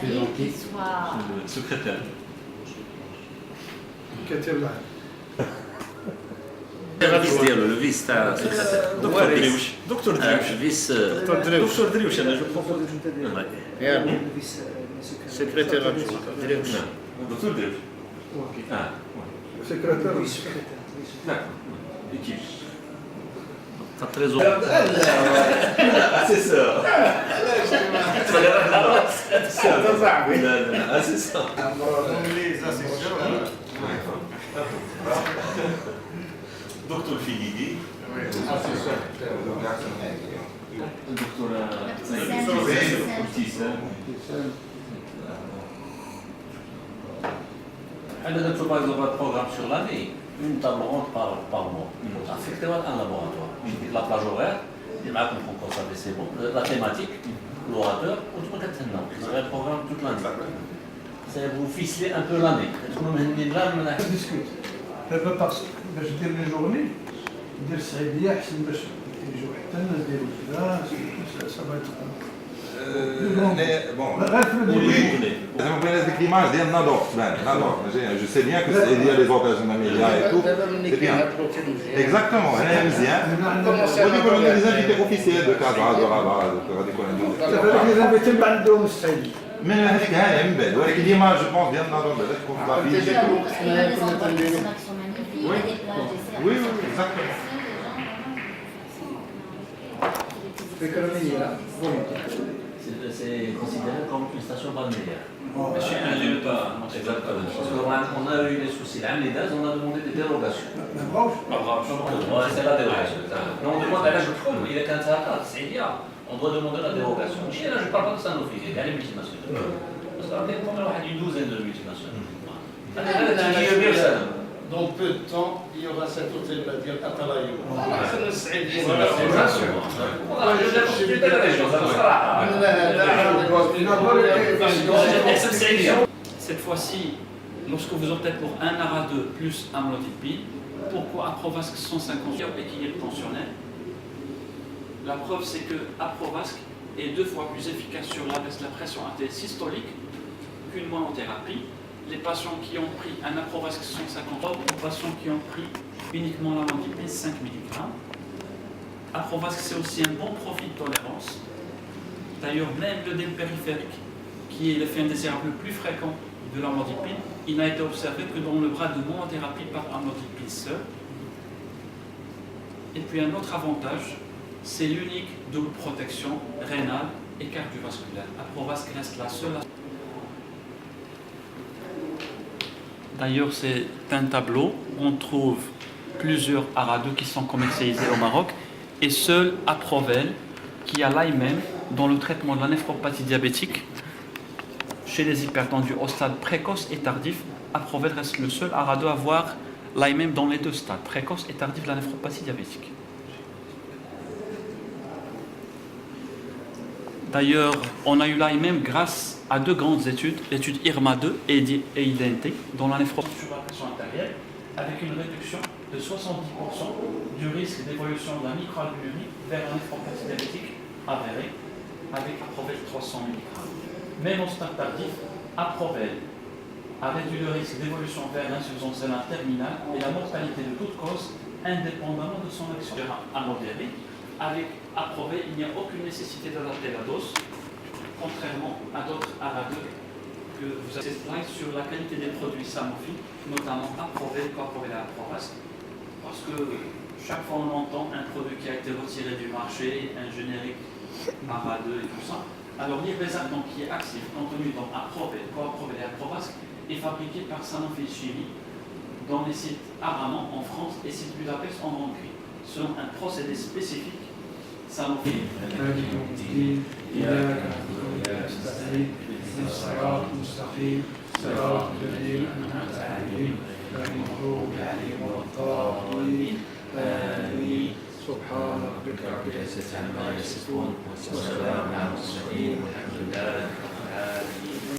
avis, qu'il soit... Le secrétaire. الرئيس ديالو لو فيس تاع دكتور دريوش. دكتور دريوش. فيس دكتور دريوش انا جو بروفيس. سكرتير دريوش. دكتور دريوش. سكرتير D'accord. Équipe. تاع تريزور C'est ça. هذا صاحبي. لا لا c'est ça. دكتور فيديدي. دكتور ابتسام. حنا نديرو باغ اكزومبل بروغرام سور لاني اون تابل روند بار مو افيكتيو ان لابوراتوار لا بلاج هورير اللي معاكم كونكور صافي سي بون لا تيماتيك لوراتور وانتم كتهناو غير بروغرام توت لاني سي فو فيسلي ان بو لاني تكونوا مهنيين لا من ناحيه ديسكوت دابا باش دير لي جورني دير السعيديه احسن باش يجيو حتى الناس ديالو كذا صافي Bon, l'image de Nador, je sais bien que il y a les occasions de médias et tout, c'est bien. Exactement, on est des invités officiels de cadre, de rabat, les invités ما عندهم السعيديه mais هذيك هاي من بعد ولكن l'image je pense ديال Nador بدات تكون Il y a des endroits qui sont magnifiques, il y a des plages désertes. Oui, exactement. C'est considéré comme une station balnéaire. ماشي un pas. Exactement. Parce qu'on a eu les soucis l'année dernière, on a demandé des dérogations. ما بغاوش Ouais, c'est la dérogation. Non, on demande à l'âge de prendre, il est qu'un tas, c'est bien. On doit demander la dérogation. Je ne parle pas de Sanofi, il y a les multinationales. Parce qu'on a une douzaine de multinationales. Dans peu de temps, il y aura cet hôtel à dire Atalayo. Cette fois-ci, lorsque vous optez pour un ARA2 plus amlodipine, pourquoi Aprovasc 150 équilibre tensionnel? La preuve, c'est que Aprovasc est 2 fois plus efficace sur la baisse de la pression artérielle systolique qu'une monothérapie. Les patients qui ont pris un Aprovasc 150 aux patients qui ont pris uniquement l'amlodipine 5 mg. Aprovasc, c'est aussi un bon profil de tolérance. D'ailleurs, même l'œdème périphérique, qui est l'effet indésirable le plus fréquent de l'amlodipine, il n'a été observé que dans le bras de monothérapie par amlodipine seul. Et puis un autre avantage, c'est l'unique double protection rénale et cardiovasculaire. Aprovasc reste la seule. D'ailleurs, c'est un tableau où on trouve plusieurs ARA2 qui sont commercialisés au Maroc et seul Aprovel qui a l'AIMEM dans le traitement de la néphropathie diabétique chez les hypertendus au stade précoce et tardif. Aprovel reste le seul ARA2 à avoir l'AIMEM dans les 2 stades, précoce et tardif de la néphropathie diabétique. D'ailleurs, on a eu l'AIMEM grâce à 2 grandes études, l'étude IRMA 2 et IDNT, dans la néphropathie sur la pression artérielle, avec une réduction de 70% du risque d'évolution de la microalbuminurie vers la néphropathie diabétique avérée, avec Aprovel 300 mg. Même au stade tardif, Aprovel a réduit le risque d'évolution vers l'insuffisance rénale terminale et la mortalité de toute cause, indépendamment de son action. À modérer, avec Aprovel, il n'y a aucune nécessité d'adapter la dose, contrairement à d'autres ARA2 que vous avez sur la qualité des produits Sanofi, notamment Aprovel, Aprovel et Aprovasc, parce que chaque fois on entend un produit qui a été retiré du marché, un générique ARA2 et tout ça. Alors l'Irbesartan qui est actif, contenu dans Aprovel, Coaprovel et Aprovasc, est fabriqué par Sanofi Chimie dans les sites Araman en France et sites Budapest en Hongrie, selon un procédé spécifique Sanofi. الصراط المستقيم صراط الذين أنعمت عليهم غير المغضوب عليهم ولا الضالين آمين سبحان ربك رب العزة عما يصفون وسلام على المرسلين والحمد لله رب العالمين